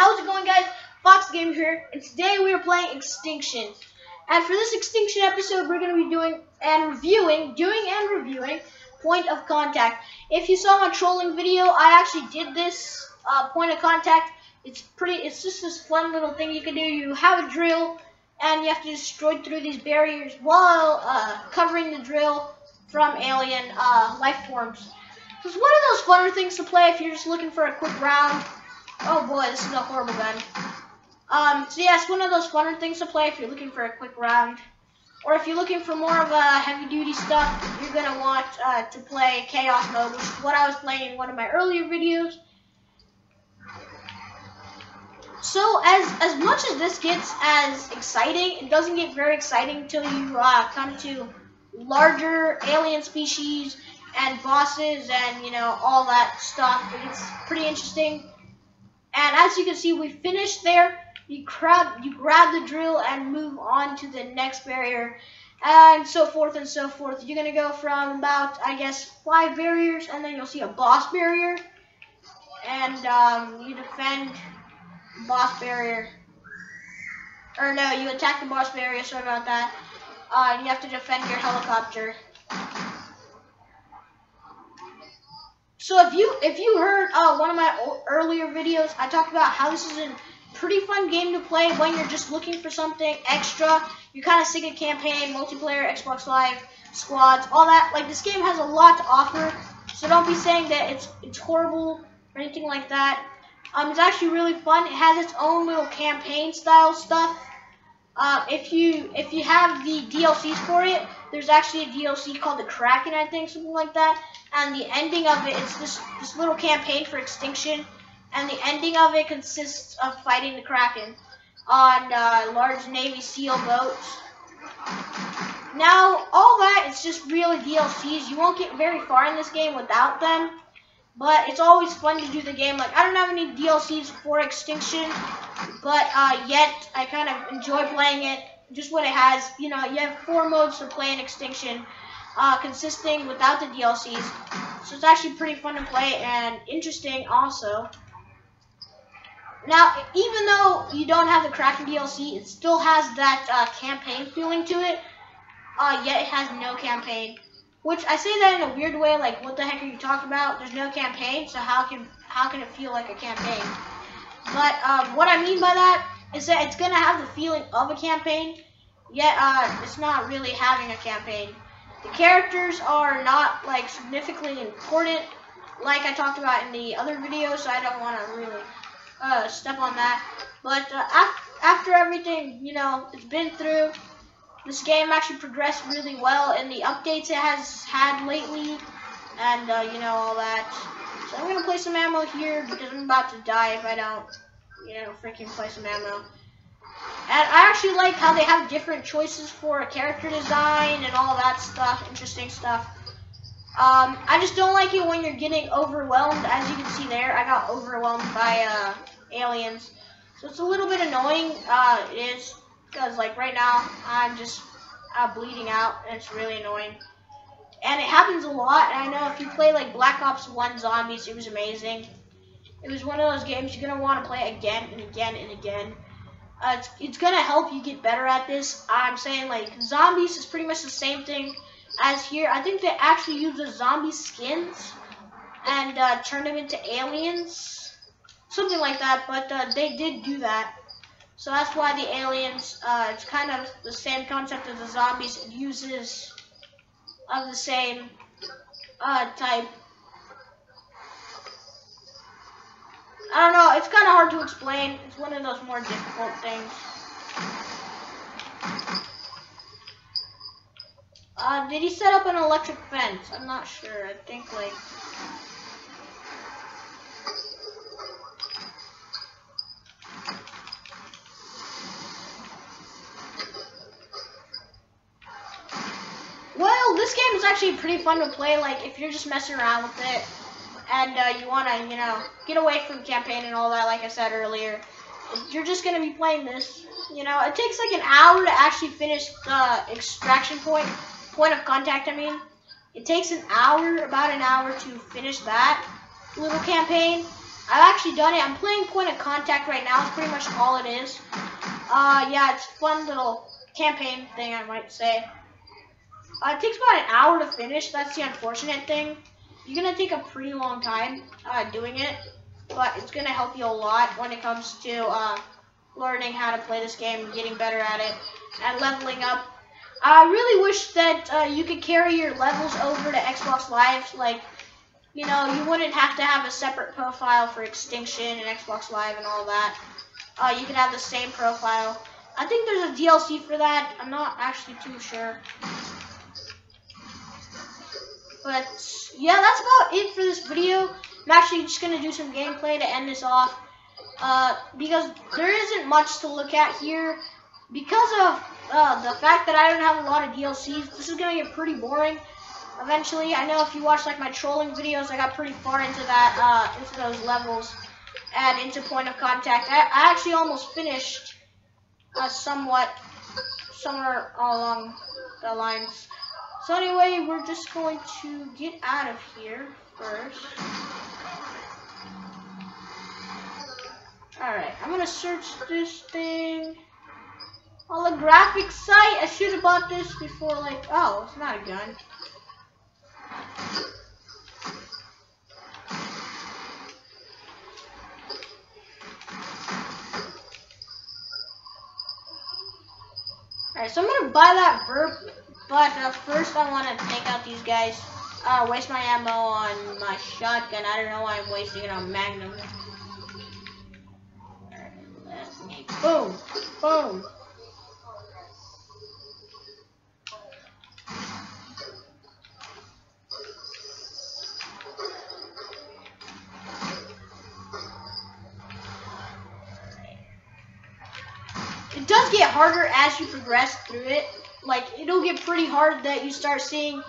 how's it going, guys? Fox Gamer here, and today we are playing Extinction. And for this Extinction episode, we're going to be doing and reviewing Point of Contact. If you saw my trolling video, I actually did this Point of Contact. It's just this fun little thing you can do. You have a drill, and you have to destroy through these barriers while covering the drill from alien life forms. It's one of those funner things to play if you're just looking for a quick round. Oh boy, this is a horrible gun. So yeah, it's one of those funner things to play if you're looking for a quick round. Or if you're looking for more of a heavy duty stuff, you're going to want to play Chaos Mode, which is what I was playing in one of my earlier videos. So as much as this gets as exciting, it doesn't get very exciting until you come to larger alien species and bosses and, you know, all that stuff. It gets pretty interesting. And as you can see, we finished there. You grab the drill and move on to the next barrier, and so forth and so forth. You're gonna go from about, I guess, 5 barriers, and then you'll see a boss barrier, and you defend boss barrier. Or no, you attack the boss barrier. Sorry about that. You have to defend your helicopter. So if you heard one of my earlier videos, I talked about how this is a pretty fun game to play when you're just looking for something extra. You're kind of sick of campaign, multiplayer, Xbox Live, squads, all that. Like, this game has a lot to offer, so don't be saying that it's horrible or anything like that. It's actually really fun. It has its own little campaign style stuff. If you have the DLCs for it, there's actually a DLC called the Kraken, I think, something like that. And the ending of it, it's this little campaign for Extinction. And the ending of it consists of fighting the Kraken on large Navy SEAL boats. Now, all that is just really DLCs. You won't get very far in this game without them. But it's always fun to do the game. Like, I don't have any DLCs for Extinction, but yet I kind of enjoy playing it. Just what it has. You know, you have 4 modes to play in Extinction, consisting without the DLCs. So it's actually pretty fun to play and interesting also. Now, even though you don't have the Kraken DLC, it still has that campaign feeling to it, yet it has no campaign. Which, I say that in a weird way, like, what the heck are you talking about? There's no campaign, so how can it feel like a campaign? But what I mean by that is that it's going to have the feeling of a campaign, yet it's not really having a campaign. The characters are not, like, significantly important, like I talked about in the other video, so I don't want to really step on that. But after everything, you know, it's been through, this game actually progressed really well in the updates it has had lately, and you know, all that. So I'm gonna play some ammo here because I'm about to die if I don't, you know, freaking play some ammo. And I actually like how they have different choices for a character design and all that stuff, interesting stuff. I just don't like it when you're getting overwhelmed. As you can see there, I got overwhelmed by aliens. So it's a little bit annoying. It is, because like right now I'm just bleeding out, and it's really annoying. And it happens a lot. And I know if you play like Black Ops 1 Zombies, it was amazing. It was one of those games you're gonna want to play again and again and again. It's gonna help you get better at this. I'm saying, like, Zombies is pretty much the same thing as here. I think they actually use the zombie skins and turn them into aliens, something like that. But they did do that, so that's why the aliens. It's kind of the same concept as the zombies. It uses of the same type. I don't know. It's kind of hard to explain. It's one of those more difficult things. Did he set up an electric fence? I'm not sure. I think, like... Well, this game is actually pretty fun to play, like, if you're just messing around with it, and you want to, you know, get away from campaign and all that, like I said earlier. You're just going to be playing this, you know. It takes like an hour to actually finish the extraction point of contact, I mean. It takes about an hour to finish that little campaign. I've actually done it. I'm playing Point of Contact right now. It's pretty much all it is. Yeah, it's a fun little campaign thing, I might say. It takes about an hour to finish. That's the unfortunate thing. You're gonna take a pretty long time doing it, but it's gonna help you a lot when it comes to learning how to play this game, getting better at it, and leveling up. I really wish that you could carry your levels over to Xbox Live. Like, you know, you wouldn't have to have a separate profile for Extinction and Xbox Live and all that. You could have the same profile. I think there's a DLC for that. I'm not actually too sure. But yeah, that's about it for this video. I'm actually just going to do some gameplay to end this off. Because there isn't much to look at here. Because of the fact that I don't have a lot of DLCs, this is going to get pretty boring eventually. I know if you watch like my trolling videos, I got pretty far into that, into those levels and into Point of Contact. I actually almost finished somewhere along the lines. So anyway, we're just going to get out of here first. Alright, I'm gonna search this thing. Holographic sight. I should have bought this before, like, oh, it's not a gun. Alright, so I'm gonna buy that burp, but first I want to take out these guys. Waste my ammo on my shotgun. I don't know why I'm wasting it on Magnum. Alright, let me, boom, boom. It does get harder as you progress through it. Like, it'll get pretty hard that you start seeing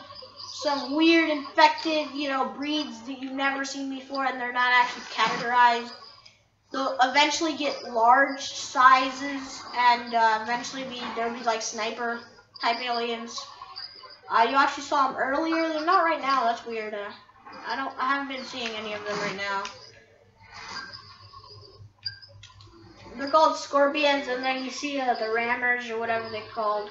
some weird infected, you know, breeds that you've never seen before, and they're not actually categorized. They'll eventually get large sizes, and eventually there'll be like sniper type aliens. You actually saw them earlier. They're not right now. That's weird. I haven't been seeing any of them right now. They're called scorpions, and then you see the rammers or whatever they're called.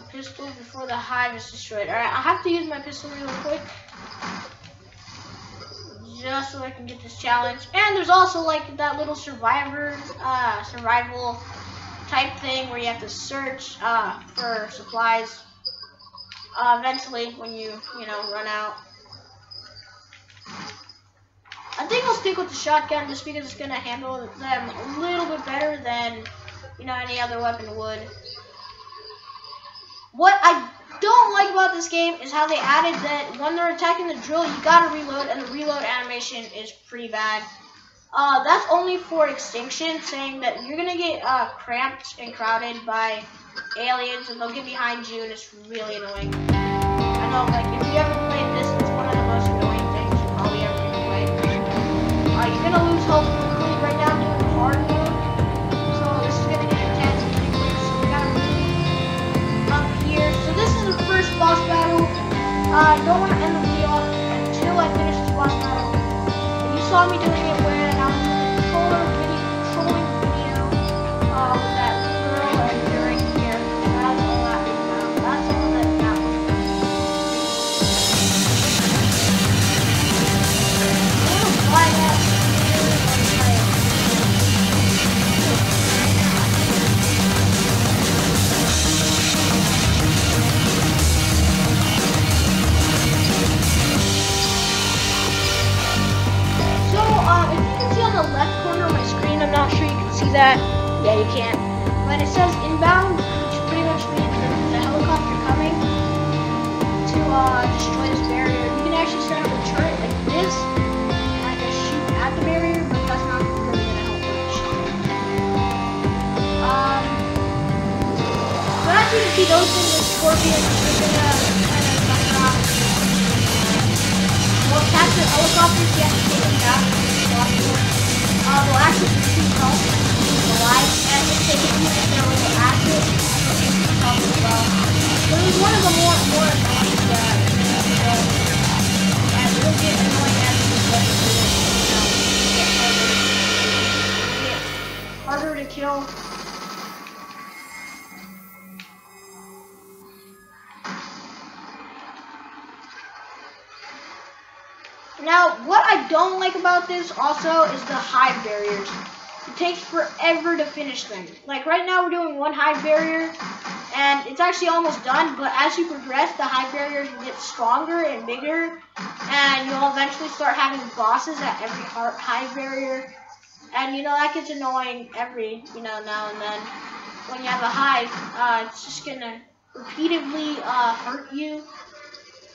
Pistol before the hive is destroyed. Alright, I have to use my pistol real quick. Just so I can get this challenge. And there's also like that little survival type thing where you have to search for supplies. Eventually when you know, run out. I think I'll stick with the shotgun just because it's gonna handle them a little bit better than, you know, any other weapon would. What I don't like about this game is how they added that when they're attacking the drill, you gotta reload, and the reload animation is pretty bad. That's only for Extinction, saying that you're gonna get cramped and crowded by aliens, and they'll get behind you, and it's really annoying. I know, like, if you ever played this, it's one of the most annoying things you probably ever play. You're gonna lose health quickly right now doing hard mode, so this is gonna get intense pretty quick. So we gotta move up here. So this is the first boss battle. I don't want to end the video until I finish this boss battle. If you saw me doing it when I was in the trolling video with that girl and you're right here, that's all that is now. That's all that is now. I'm gonna buy that. Left corner of my screen, I'm not sure you can see that. Yeah, you can't. But it says inbound, which pretty much means that there's a helicopter coming to destroy this barrier. You can actually set up a turret like this and just shoot at the barrier, but that's not really gonna help much. So as you can see, those things are scorpions. They're gonna kind of suck off. Well, capture helicopters, you have to take them down. They'll actually increase health alive, and if they hit you with their little acid, they'll increase health as well. So it was one of the more annoying and it'll get annoying as you get through it. go. Now, what I don't like about this also is the hide barriers. It takes forever to finish them. Like right now we're doing one hide barrier and it's actually almost done, but as you progress, the hide barriers will get stronger and bigger and you'll eventually start having bosses at every hide barrier. And you know, that gets annoying every, now and then. When you have a hive, it's just gonna repeatedly hurt you.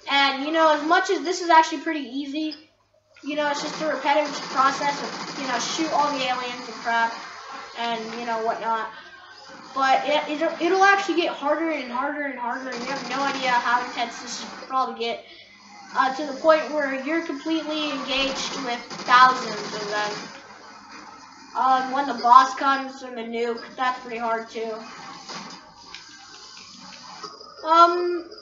And as much as this is actually pretty easy, it's just a repetitive process of, shoot all the aliens and crap and, whatnot. But it'll actually get harder and harder and harder, and you have no idea how intense this will probably get, to the point where you're completely engaged with thousands of them. When the boss comes and the nuke, that's pretty hard too.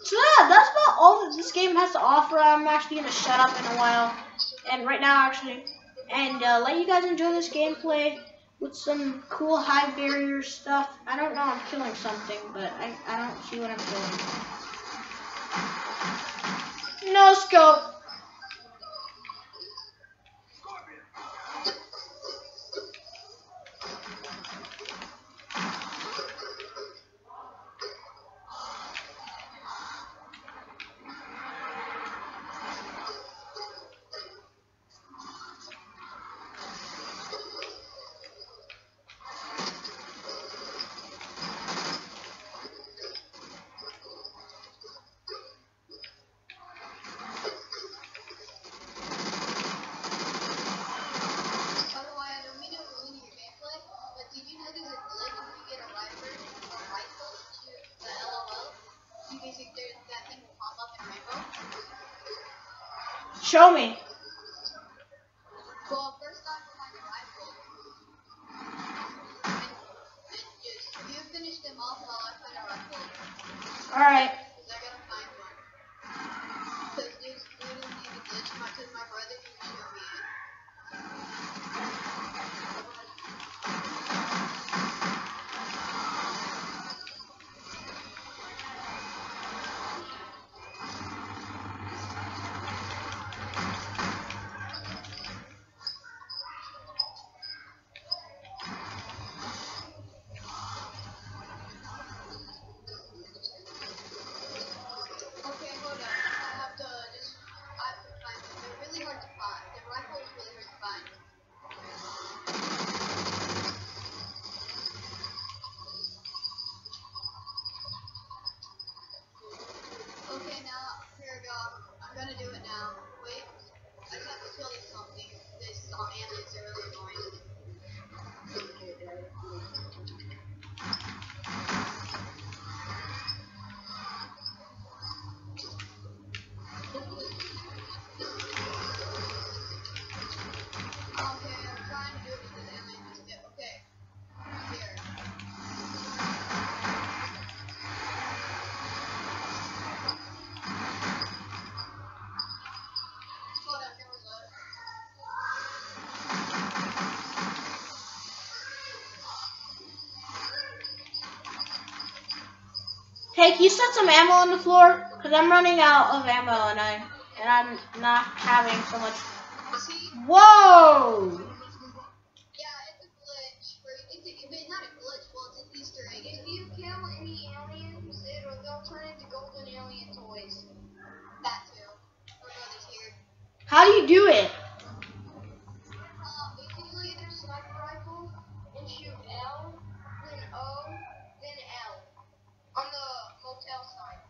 So yeah, that's about all that this game has to offer. I'm actually gonna shut up in a while, and right now actually, and let you guys enjoy this gameplay with some cool high barrier stuff. I don't know, I'm killing something, but I don't see what I'm killing. No scope. Show me. Well, first off, we'll find a rifle. And just, you finish them off while I find a rifle. Alright. Because I gotta find one. Because there's literally a glitch, because my brother can show me it. I'm gonna do it now. Wait, I just have to kill something. This aliens are really annoying. Okay, I'm trying to do it because aliens. Okay, here. Hold on, can reload. Hey, can you set some ammo on the floor? Because I'm running out of ammo and I'm not having so much. See? Whoa! Yeah, it's a glitch. It's not a glitch, well, it's an Easter egg. If you kill any aliens, they'll turn into golden alien toys. That too. My brother's here. How do you do it? Basically, there's sniper rifle, and shoot L, then O, then L. On the motel side.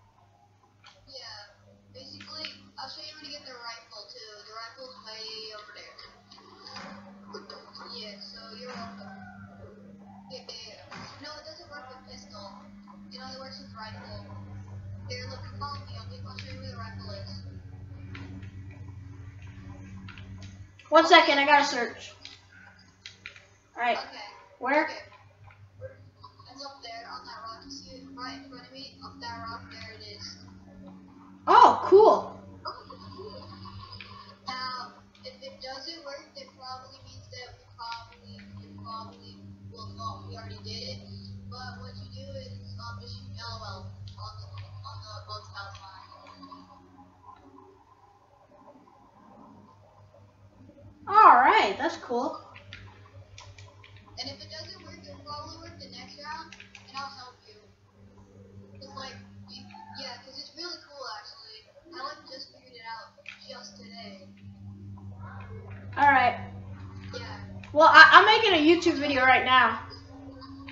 Yeah, basically, I'll show you when to get the rifle too. The rifle's way over there. Yeah, so you're welcome. Yeah. No, it doesn't work with pistol. It only works with rifle. Here, look, follow me. I'll show you where the rifle is. 1 second, I gotta search. Alright, Okay. where? Okay. It's up there on that rock. You see it right in front of me? Up that rock, there it is. Oh, cool. Now, if it doesn't work, it probably means that we we already did it. But what you do is just shoot LOL on the boat's outside. Alright, that's cool. And if it doesn't work, it'll probably work the next round, and I'll help you. Cause like, yeah, cause it's really cool actually. I like just figured it out just today. Alright. Yeah. Well, I'm making a YouTube video right now.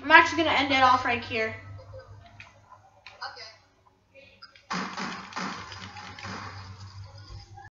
I'm actually going to end it off right here.